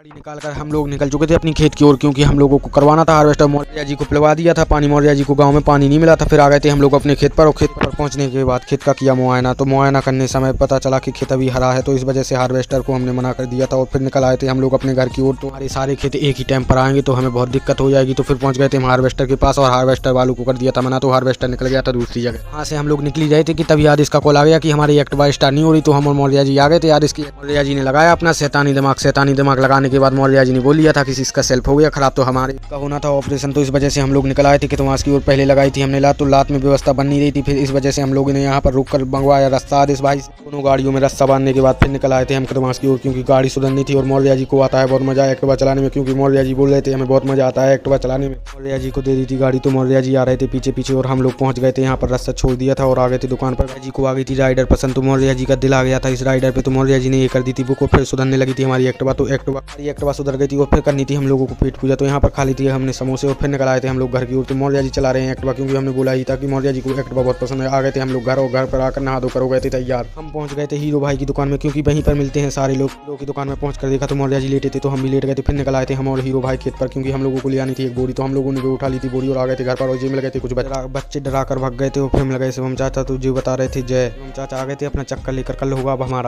गाड़ी निकाल कर हम लोग निकल चुके थे अपनी खेत की ओर, क्योंकि हम लोगों को करवाना था हार्वेस्टर। मौर्या जी को पिलवा दिया था पानी, मौर्या जी को गांव में पानी नहीं मिला था। फिर आ गए थे हम लोग अपने खेत पर, और खेत पर पहुंचने के बाद खेत का किया मुआयना। तो मुआयना करने समय पता चला कि खेत अभी हरा है, तो इस वजह से हार्वेस्टर को हमने मना कर दिया था। और फिर निकल आए थे हम लोग अपने घर की ओर। तो हमारे सारे खेत एक ही टाइम पर आएंगे तो हमें बहुत दिक्कत हो जाएगी। तो फिर पहुंच गए थे हम हार्वेस्टर के पास, और हार्वेस्टर वालों को कर दिया था मना, तो हार्वेस्टर निकल गया था दूसरी जगह। वहाँ से हम लोग निकल रहे थे कि तभी याद इसका कॉल आ गया कि हमारी एक्टिवा स्टार्ट नहीं हो रही। तो हम और मौर्या जी आ गए थे यार। इसकी मौर्या जी ने लगाया अपना शैतानी दिमाग लगाने के बाद मौर्या जी ने बोल लिया था कि इसका सेल्फ हो गया खराब, तो हमारे का होना था ऑपरेशन। तो इस वजह से हम लोग निकल आए थे कि तुमास की ओर। पहले लगाई थी हमने लात, तो लात में व्यवस्था बन नहीं रही थी। फिर इस वजह से हम लोगों ने यहाँ पर रुक कर मंगवाया रास्ता आदेश भाई से। दोनों गाड़ियों में रास्ता बांधने के बाद फिर निकल आए थे हम तुमास की ओर, क्योंकि गाड़ी सुधरनी थी। और मौर्या जी को आता है बहुत मजा एक्टिवा चलाने में, क्योंकि मौर्या जी बोल रहे थे हमें बहुत मजा आता है एक्टिवा चलाने में। मौर्या जी को दे दी थी गाड़ी, तो मौर्या जी आ रहे थे पीछे पीछे, और हम लोग पहुंच गए थे यहाँ पर। रास्ता छोड़ दिया था और आ गए थे दुकान पर। जी को आ गई थी राइडर पसंद, तो मौर्या जी का दिल आ गया था इस राइडर पे। तो मौर्या जी ने ये कर दी थी बुक, फिर सुधरने लगी थी हमारी एक्टिवा। तो एक्टिवा सुधर गई थी, और फिर करनी थी हम लोगों को पेट पूजा। तो यहाँ पर खा ली थी हमने समोसे, और फिर निकल आए थे हम लोग घर की ओर। तो मौर्या जी चला रहे हैं एक्टिवा, क्योंकि हमने बोला ही था कि मौर्या जी को एक्टिवा बहुत पसंद है। आ गए थे हम लोग घर, और घर पर आकर नहा धोकर हो गए थे तैयार। हम पहुंच गए थे हीरो भाई की दुकान में, क्योंकि वहीं पर मिलते हैं सारे लोग। हीरो की दुकान में पहुंच कर देखा तो मौर्या जी लेटे थे, तो हम भी लेट गए थे। फिर निकल आए थे हम और हीरो भाई खेत पर, क्योंकि हम लोगों को ले आनी थी एक बोरी। तो हम लोगों ने भी उठा ली थी बोरी और आ गए थे घर पर। और जी मिल गए थे कुछ बच्चे डरा कर भाग गए थे, और फिर मिल गए शिवम चाचा। तो जी बता रहे थे जय। शिवम चाचा आ गए थे अपना चक्कर लेकर, कल होगा अब हमारा।